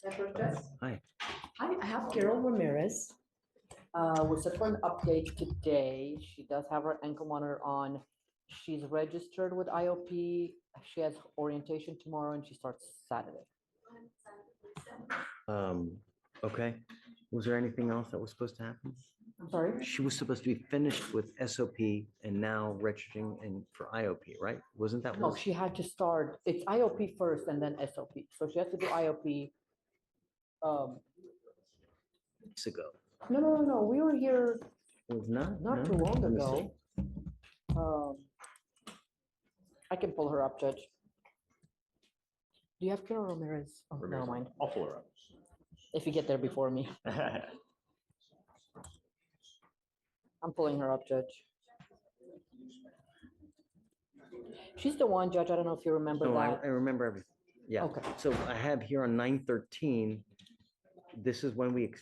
Hi. Hi, I have Carol Ramirez. We're set for an update today. She does have her ankle monitor on. She's registered with IOP. She has orientation tomorrow and she starts Saturday. Okay. Was there anything else that was supposed to happen? I'm sorry? She was supposed to be finished with SOP and now registering for IOP, right? Wasn't that No, what? she had to start, it's IOP first and then SOP. So she has to do IOP. Weeks ago. No. We were here Was not? not No? too long Let me ago. I can pull her up, Judge. Do you have Carol Ramirez? Oh, never mind. I'll pull her up. If you get there before me. I'm pulling her up, Judge. She's the one, Judge. I don't know if you remember No, that. I remember everything. Yeah. Okay. So I have here on 9/13, this is when we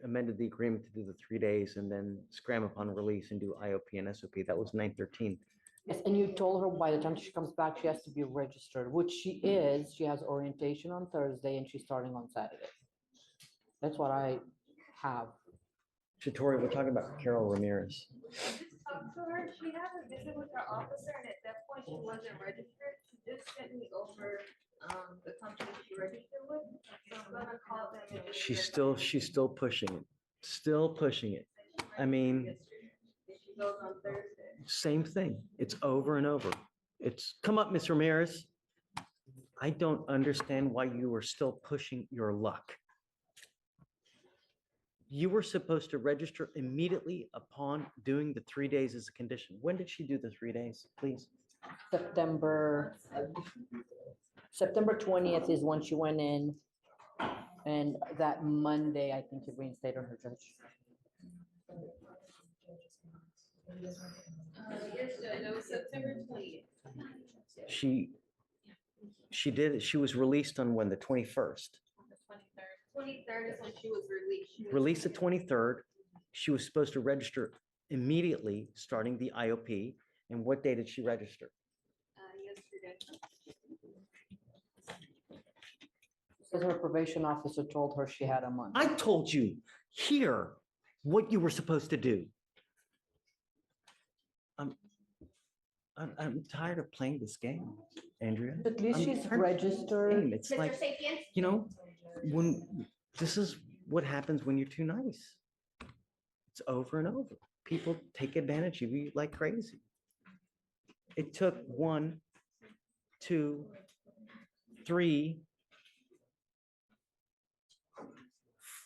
amended the agreement to do the 3 days and then scram upon release and do IOP and SOP. That was 9/13. Yes, and you told her by the time she comes back, she has to be registered, which she is. She has orientation on Thursday and she's starting on Saturday. That's what I have. Shatori, we're talking about Carol Ramirez. Talked to her. She had a visit with her officer, and at that point, she wasn't registered. She just sent me over the company she registered with. So I'm gonna call them. And just She's verify. still pushing it. Still pushing it. I mean, She goes on Thursday. same thing. It's over and over. It's come up, Miss Ramirez. I don't understand why you are still pushing your luck. You were supposed to register immediately upon doing the 3 days as a condition. When did she do the 3 days, please? September 20th is when she went in. And that Monday, I think you reinstated her, Judge. Yes, Judge, it was September 20th. She was released on when, the 21st? The 23rd. 23rd is when she was released. Released the 23rd. She was supposed to register immediately, starting the IOP. And what day did she register? Yesterday. Because her probation officer told her she had a month. I told you here what you were supposed to do. I'm tired of playing this game, Andrea. At least I'm she's tired of playing this registered. game. It's like, you know, when this is what happens when you're too nice. It's over and over. People take advantage of you like crazy. It took 1, 2, 3,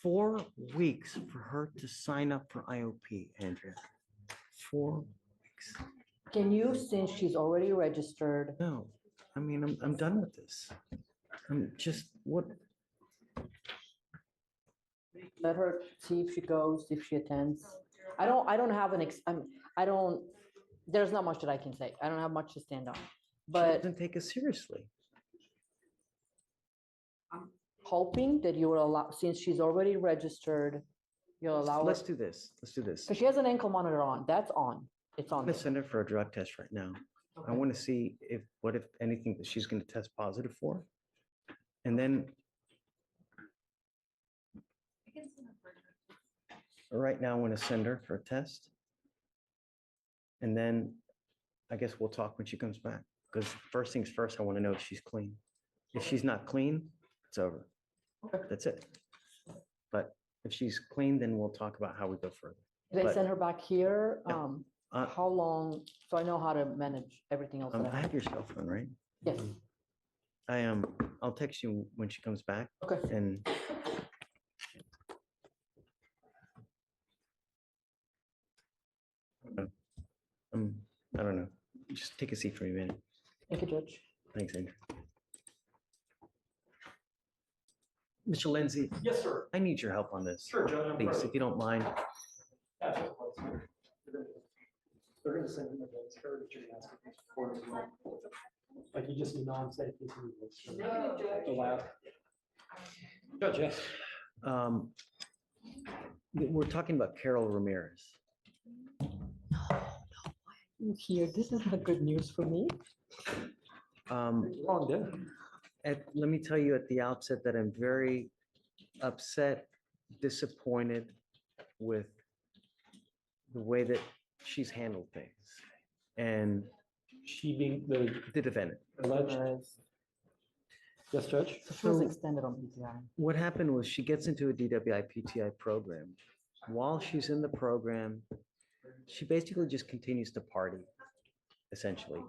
4 weeks for her to sign up for IOP, Andrea. 4 weeks. Can you, since she's already registered, No, I mean, I'm done with this. I'm just, what? let her see if she goes, if she attends. I don't have there's not much that I can say. I don't have much to stand on. She But doesn't take us seriously. I'm hoping that you will allow, since she's already registered, you'll allow her, Let's do this. Let's do this. because she has an ankle monitor on. That's on. It's I'm on. gonna send her for a drug test right now. I want to see what if anything that she's going to test positive for. And then I can send her for her. right now I want to send her for a test. And then I guess we'll talk when she comes back. Because first things first, I want to know if she's clean. If she's not clean, it's over. Okay. That's it. But if she's clean, then we'll talk about how we go further. They But- send her back here. Yeah. How long, so I know how to manage everything else that I I have. have your cell phone, right? Yes, I'll text you when she comes back okay. and I don't know. Just take a seat for a minute. Thank you, Judge. Thanks, Andrew. Mr. Lindsay, Yes, sir. I need your help on this. Sure, Judge. I'm Please, present. if you don't mind. Absolutely. They're gonna send him a transfer, but you're gonna ask him for it as well. Like you just non-safe. The lab. Judge, yes. We're talking about Carol Ramirez. Here, this is not good news for me. Um, Wrong day. let me tell you at the outset that I'm very upset, disappointed with the way that she's handled things and She being the defendant. alleged, yes, Judge? So she was So- extended on PTI. What happened was she gets into a DWI PTI program. While she's in the program, she basically just continues to party, essentially.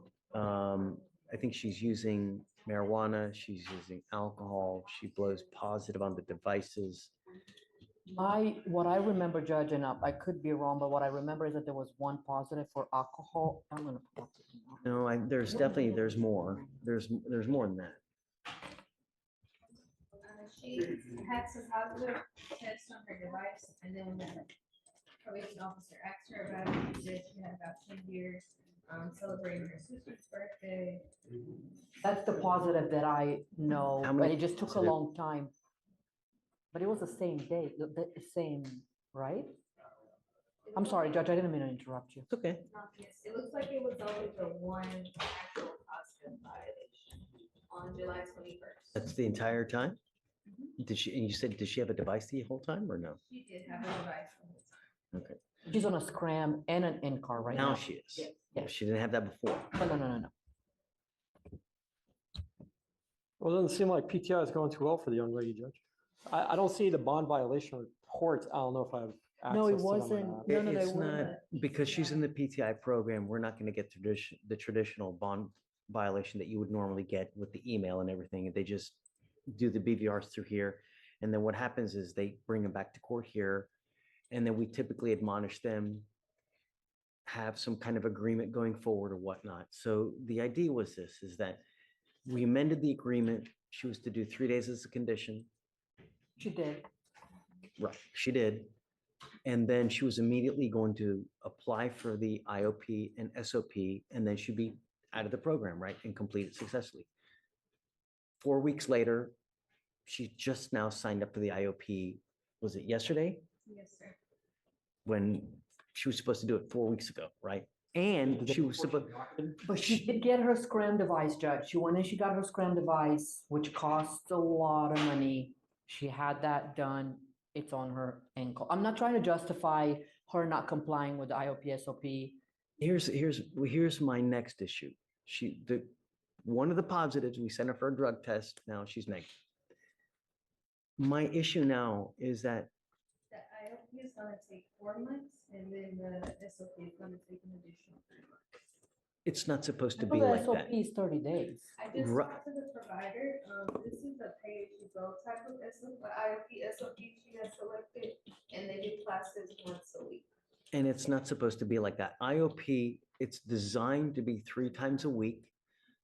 I think she's using marijuana, she's using alcohol, she blows positive on the devices. What I remember, Judge, and I could be wrong, but what I remember is that there was one positive for alcohol. I'm gonna pull up the email. No, there's definitely, there's more. There's more than that. She had some positive tests on her device, and then when the probation officer asked her about it, she said she had about 10 years, celebrating her sister's birthday. That's the positive that I know, How but many it just took a positive? long time. But it was the same day, the same, right? I'm sorry, Judge, I didn't mean to interrupt you. It's okay. Yes, it looks like it was only the one actual positive violation on July 21st. That's the entire time? Did she, and you said, did she have a device the whole time or no? She did have a device the whole time. Okay, She's on a scram and an in-car right now now. she is. Yes. She didn't have that before. No. Well, it doesn't seem like PTI is going too well for the young lady, Judge. I don't see the bond violation report. I don't know if I have access No, it to them or wasn't. not. No, they It's not, weren't. because she's in the PTI program, we're not gonna get the traditional bond violation that you would normally get with the email and everything. They just do the BVRs through here. And then what happens is they bring them back to court here. And then we typically admonish them, have some kind of agreement going forward or whatnot. So the idea was this, is that we amended the agreement. She was to do 3 days as a condition. She did. Right, she did. And then she was immediately going to apply for the IOP and SOP, and then she'd be out of the program, right, and complete it successfully. 4 weeks later, she just now signed up for the IOP. Was it yesterday? Yes, sir. When she was supposed to do it 4 weeks ago, right? And she was supposed, But she did get her scram device, Judge. She went and she got her scram device, which costs a lot of money. She had that done. It's on her ankle. I'm not trying to justify her not complying with the IOP SOP. here's my next issue. One of the positives, we sent her for a drug test. Now she's negative. My issue now is that The IOP is gonna take 4 months, and then the SOP is gonna take an additional 3 months. it's not supposed to I be thought the like that. SOP is 30 days. I just Ru- talked to the provider, this is a pay-as-you-go type of SOP, IOP SOP she has selected, and they do classes once a week. And it's not supposed to be like that. IOP, it's designed to be 3 times a week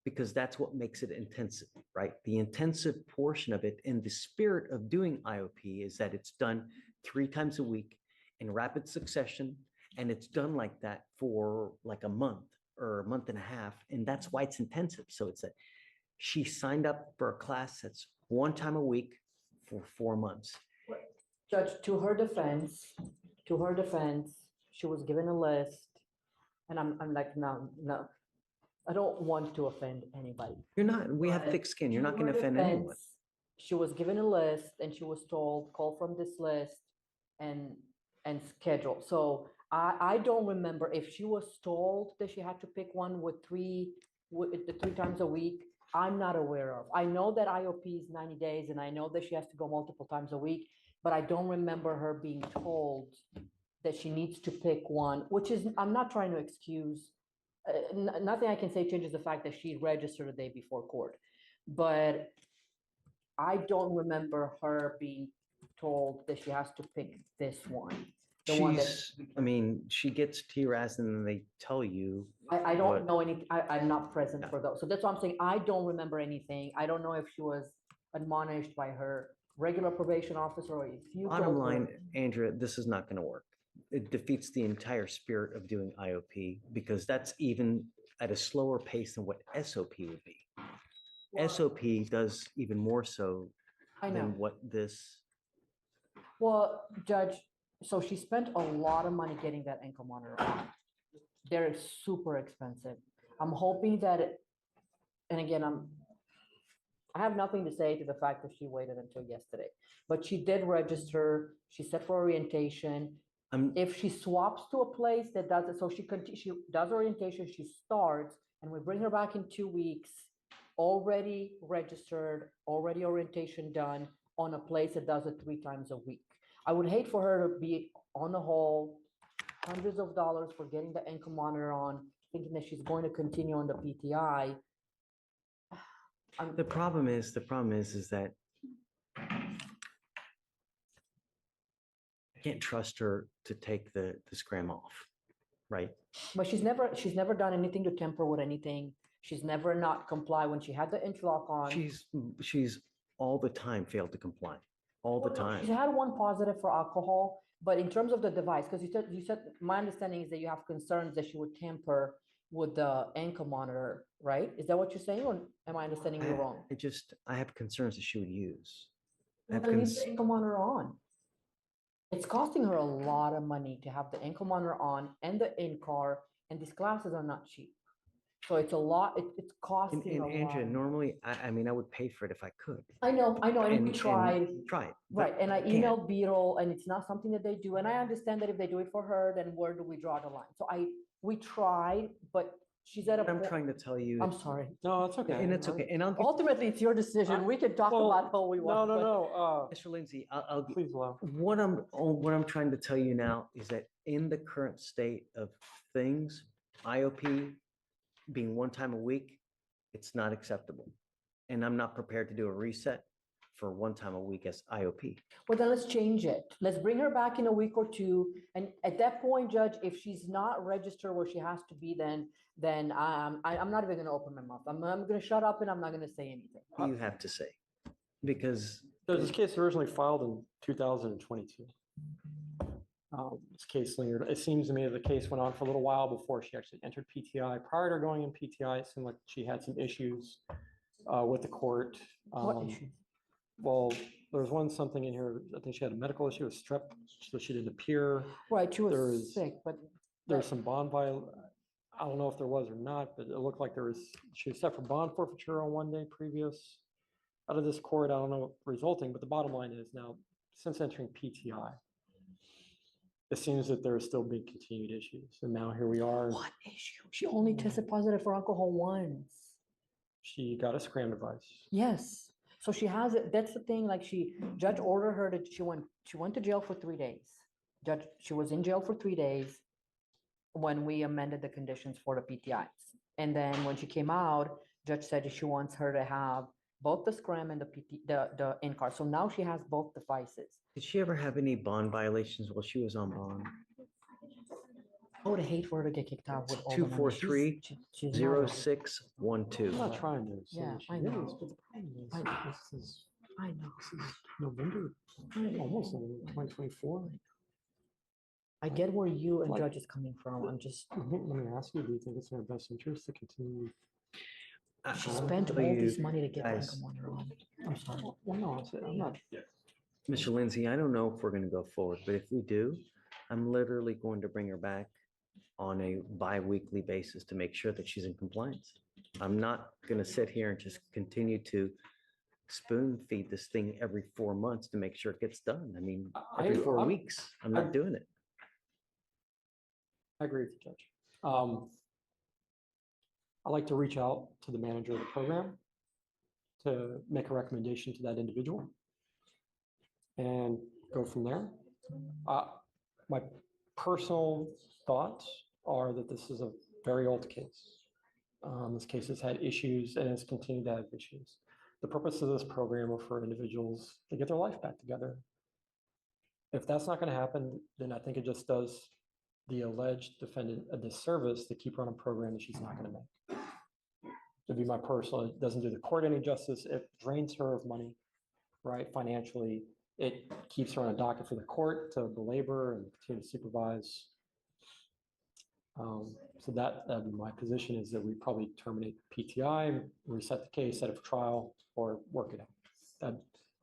because that's what makes it intensive, right? The intensive portion of it and the spirit of doing IOP is that it's done 3 times a week in rapid succession. And it's done like that for like a month or a month and a half. And that's why it's intensive. So it's that she signed up for a class that's 1 time a week for 4 months. Judge, to her defense, she was given a list. And I'm like, no, I don't want to offend anybody. You're not, we have But thick skin. You're to not going to her offend anyone. defense, She was given a list and she was told, call from this list and schedule. So I don't remember if she was told that she had to pick one with the 3 times a week. I'm not aware of. I know that IOP is 90 days and I know that she has to go multiple times a week, but I don't remember her being told that she needs to pick one, which is, I'm not trying to excuse, nothing I can say changes the fact that she registered the day before court. But I don't remember her being told that she has to pick this one. The one that I mean, she gets TRAS and then they tell you. I don't what- know any, I'm not present Yeah. for those. So that's why I'm saying, I don't remember anything. I don't know if she was admonished by her regular probation officer or if you. Bottom told her. line, Andrea, this is not going to work. It defeats the entire spirit of doing IOP because that's even at a slower pace than what SOP would be. SOP does even more so I know. than what this. Well, Judge, so she spent a lot of money getting that ankle monitor on. They're super expensive. I'm hoping that, and again, I have nothing to say to the fact that she waited until yesterday, but she did register, she set for orientation. If she swaps to a place that does it, so she does orientation, she starts, and we bring her back in 2 weeks, already registered, already orientation done on a place that does it 3 times a week. I would hate for her to be on the whole, hundreds of dollars for getting the ankle monitor on, thinking that she's going to continue on the PTI. The problem is that I can't trust her to take the scram off, right? But she's never done anything to temper with anything. She's never not comply when she had the interlock on. She's all the time failed to comply, all the She's time. had one positive for alcohol, but in terms of the device, because you said my understanding is that you have concerns that she would tamper with the ankle monitor, right? Is that what you're saying, or am I understanding you wrong? I have concerns that she would use. I Well, have then leave the ankle monitor on. It's costing her a lot of money to have the ankle monitor on and the in-car, and these classes are not cheap. So it's a lot, it's costing a And lot. Andrea, normally, I mean, I would pay for it if I could. I know, and we tried. Tried. Right, and I can't. emailed Beetle, and it's not something that they do, and I understand that if they do it for her, then where do we draw the line? So we tried, but she's at a What I'm point. trying to tell you, I'm sorry. No, it's okay. and it's okay, and I'll give Ultimately, it's your decision. We can talk Well, about all we want. but- No, Mr. Lindsay, I'll please allow. what I'm trying to tell you now is that in the current state of things, IOP being 1 time a week, it's not acceptable. And I'm not prepared to do a reset for 1 time a week as IOP. Well, then let's change it. Let's bring her back in a week or 2. And at that point, Judge, if she's not registered where she has to be, then I'm not even gonna open my mouth. I'm gonna shut up and I'm not gonna say anything. What do you have to say? Because This case originally filed in 2022. This case lingered. It seems to me that the case went on for a little while before she actually entered PTI. Prior to going in PTI, it seemed like she had some issues with the court. What issue? Well, there was something in here, I think she had a medical issue with strep, so she didn't appear. Right, she There was is- sick, but There was some bond I don't know if there was or not, but it looked like she was set for bond forfeiture on 1 day previous out of this court. I don't know resulting, but the bottom line is now, since entering PTI, it seems that there is still being continued issues. And now here we are. what issue? She only tested positive for alcohol once. She got a scram device. Yes. So she has it. That's the thing. Like judge ordered her to, she went to jail for 3 days. She was in jail for 3 days when we amended the conditions for the PTIs. And then when she came out, judge said she wants her to have both the scram and the in-car. So now she has both devices. did she ever have any bond violations while she was on bond? I would hate for her to get kicked out with all the money. 243 She's not- 0612. I'm not trying to. say Yeah, she I know. is, but the problem is, I know. this is I know. November, almost November 2024. I get where you and Like- judge is coming from. I'm just, Let me ask you, do you think it's in our best interest to continue? she I'll spent tell all you this money to get the guys, ankle monitor on. I'm sorry. Well, no, I'm not. Mr. Lindsay, I don't know if we're going to go forward, but if we do, I'm literally going to bring her back on a bi-weekly basis to make sure that she's in compliance. I'm not going to sit here and just continue to spoon feed this thing every 4 months to make sure it gets done. I mean, every 4 weeks, I'm not doing it. I agree with you, Judge. I'd like to reach out to the manager of the program to make a recommendation to that individual and go from there. My personal thoughts are that this is a very old case. This case has had issues and has continued to have issues. The purpose of this program are for individuals to get their life back together. If that's not going to happen, then I think it just does the alleged defendant a disservice to keep her on a program that she's not going to make. To be my personal, it doesn't do the court any justice. It drains her of money, right? Financially, it keeps her on a docket for the court to belabor and continue to supervise. So that'd be my position, is that we probably terminate PTI, reset the case, set up a trial, or work it out.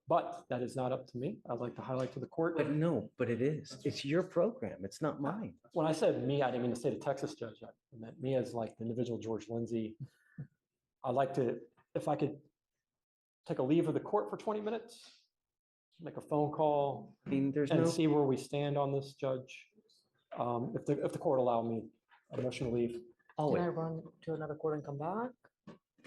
But that is not up to me. I'd like to highlight to the court. But no, but it is. It's your program. It's not mine. When I said me, I didn't mean the state of Texas judge. I meant me as like the individual George Lindsay. I'd like to, if I could take a leave of the court for 20 minutes, make a phone call, I mean, there's and no, see where we stand on this, Judge. If the court allow me a motion to leave. oh, Can I wait. run to another court and come back?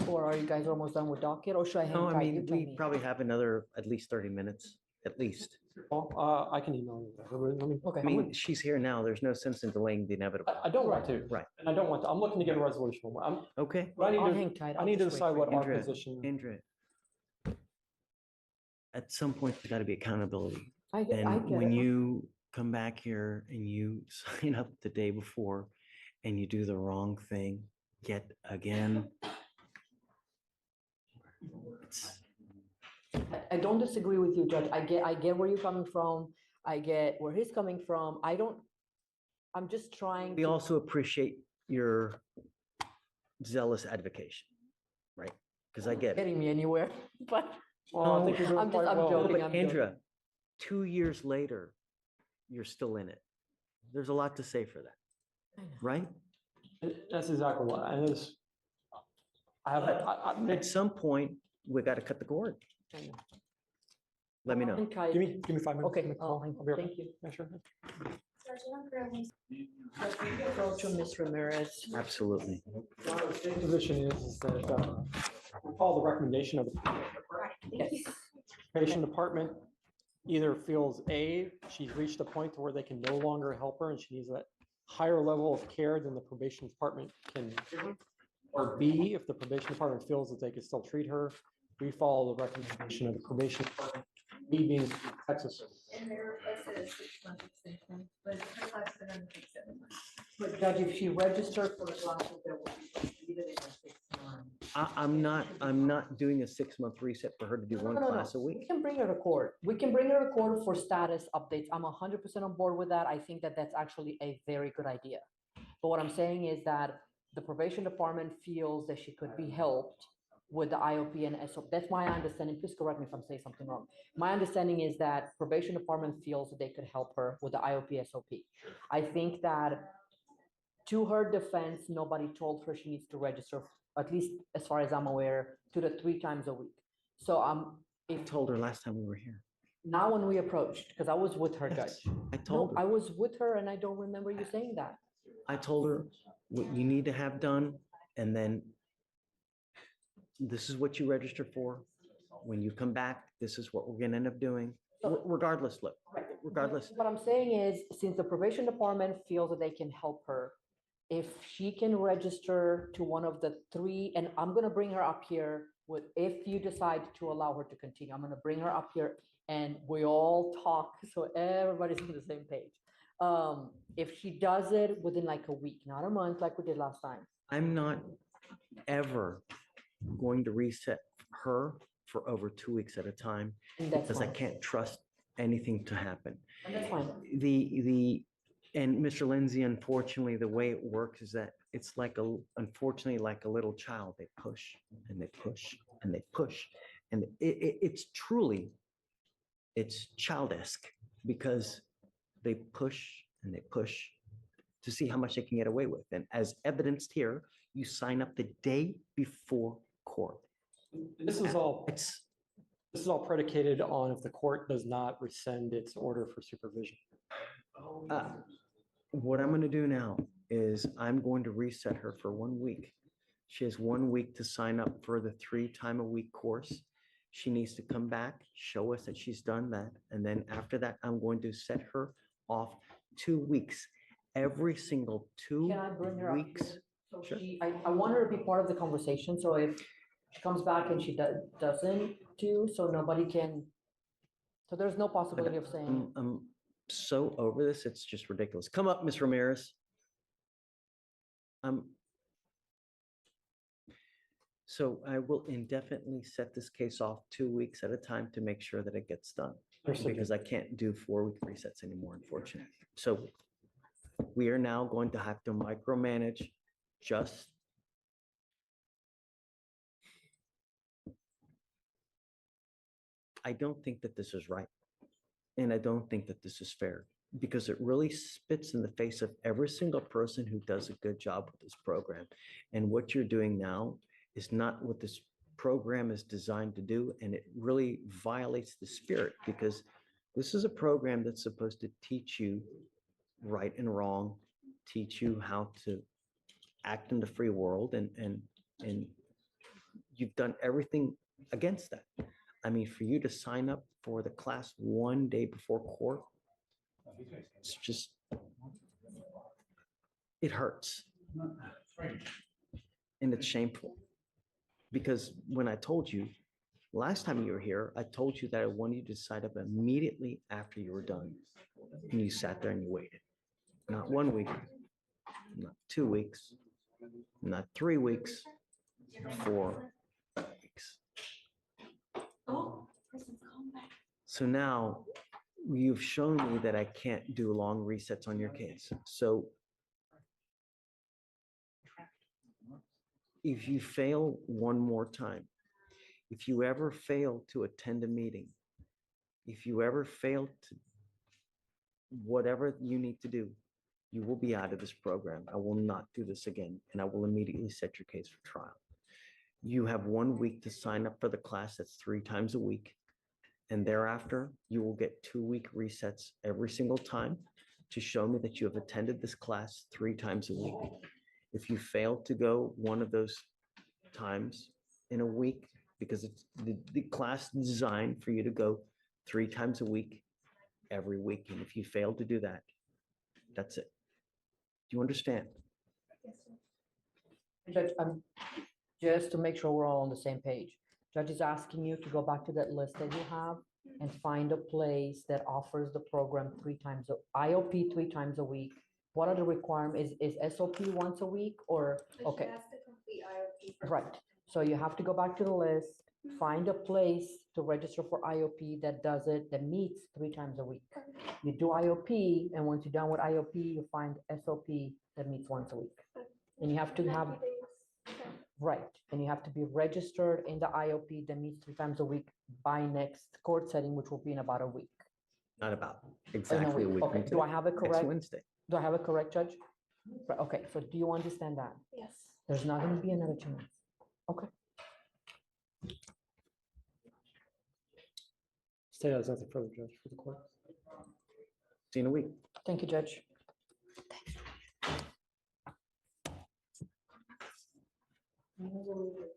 Or are you guys almost done with docket, or should I hang No, I tight? You mean, tell we me. probably have another at least 30 minutes, at least. Well, I can email you. Let me- Okay. I mean, she's here now. There's no sense in delaying the inevitable. I don't want to. Right. And I don't want to. I'm looking to get a resolution. Okay, But I'll hang tight. I I'll need to just wait decide for what you. our Andrea, position. Andrea. At some point, there's got to be accountability. I get And when it. you come back here and you sign up the day before and you do the wrong thing yet again, it's, I don't disagree with you, Judge. I get where you're coming from. I get where he's coming from. I'm just trying we to. also appreciate your zealous advocation, right? Because I get it. Getting me anywhere, but Well, I think you're doing I'm just- quite I'm well. joking. But I'm Andrea, 2 years later, you're still in it. There's a lot to say for that, right? That's exactly what, and it's, At some point, we got to cut the cord. Let me know. Hang tight. give me 5 minutes. Okay, Give me a call. hang- I'll be right back. thank you. Yeah, sure. Approach to Ms. Ramirez. Absolutely. The state position is that, follow the recommendation of the Yes. probation department either feels A, she's reached a point where they can no longer help her and she needs a higher level of care than the probation department can give her. Or B, if the probation department feels that they can still treat her, we follow the recommendation of the probation department. B being Texas. And they requested a 6-month extension, but her last been on 7 months. But Judge, if she registered for the classes, there will be completed in 6 months. I'm not doing a 6-month reset for her to do one class a We week. can bring her to court. We can bring her to court for status updates. I'm 100% on board with that. I think that that's actually a very good idea. But what I'm saying is that the probation department feels that she could be helped with the IOP and SOP. That's my understanding. Please correct me if I'm saying something wrong. My understanding is that probation department feels that they could help her with the IOP SOP. I think that to her defense, nobody told her she needs to register, at least as far as I'm aware, 2 to 3 times a week. So I if told her last time we were here. now when we approached, because I was with her, Yes, Judge. I No, told I her. was with her and I don't remember you saying that. I told her what you need to have done, and then this is what you registered for. When you come back, this is what we're gonna end up doing. Regardless, look, regardless. What I'm saying is, since the probation department feels that they can help her, if she can register to one of the 3, and I'm gonna bring her up here with, if you decide to allow her to continue, I'm gonna bring her up here and we all talk, so everybody's on the same page. If she does it within like a week, not a month like we did last time. I'm not ever going to reset her for over 2 weeks at a time And that's because I fine. can't trust anything to happen. And that's fine. And Mr. Lindsay, unfortunately, the way it works is that it's unfortunately, like a little child. They push and they push and they push. And it's truly, it's child-esque because they push and they push to see how much they can get away with. And as evidenced here, you sign up the day before court. This is all It's, predicated on if the court does not rescind its order for supervision. what I'm gonna do now is I'm going to reset her for 1 week. She has 1 week to sign up for the 3-time-a-week course. She needs to come back, show us that she's done that. And then after that, I'm going to set her off 2 weeks. Every single 2 Can I bring her up weeks. here? So Sure. I want her to be part of the conversation, so if she comes back and she doesn't do, so nobody can, so there's no possibility of saying, I'm so over this, it's just ridiculous. Come up, Ms. Ramirez. So I will indefinitely set this case off 2 weeks at a time to make sure that it gets done. Understood. Because I can't do 4-week resets anymore, unfortunately. So we are now going to have to micromanage just. I don't think that this is right. And I don't think that this is fair because it really spits in the face of every single person who does a good job with this program. And what you're doing now is not what this program is designed to do, and it really violates the spirit because this is a program that's supposed to teach you right and wrong, teach you how to act in the free world, and you've done everything against that. I mean, for you to sign up for the class one day before court, it's just, it hurts. And it's shameful. Because when I told you, last time you were here, I told you that I wanted you to sign up immediately after you were done. And you sat there and you waited. Not 1 week, not 2 weeks, not 3 weeks, 4 weeks. So now you've shown me that I can't do long resets on your case. So if you fail one more time, if you ever fail to attend a meeting, if you ever fail to whatever you need to do, you will be out of this program. I will not do this again, and I will immediately set your case for trial. You have 1 week to sign up for the class. That's 3 times a week. And thereafter, you will get 2-week resets every single time to show me that you have attended this class 3 times a week. If you fail to go one of those times in a week, because it's the class is designed for you to go 3 times a week, every week. And if you fail to do that, that's it. Do you understand? Judge, just to make sure we're all on the same page. Judge is asking you to go back to that list that you have and find a place that offers the program 3 times, IOP 3 times a week. What are the requirements? Is SOP once a week or, okay, She has to complete IOP first. right. So you have to go back to the list, find a place to register for IOP that does it, that meets 3 times a week. You do IOP, and once you're done with IOP, you find SOP that meets once a week. And you have to have, 90 days. Okay. right, and you have to be registered in the IOP that meets 3 times a week by next court setting, which will be in about a week. Not about In a exactly a week. week Okay, from do I today, have it next correct? Wednesday. Do I have it correct, Judge? Right, okay, so do you understand that? Yes. There's not gonna be another 2 months. Okay. State has nothing further, Judge, for the court. See you in a week. Thank you, Judge. Mhm.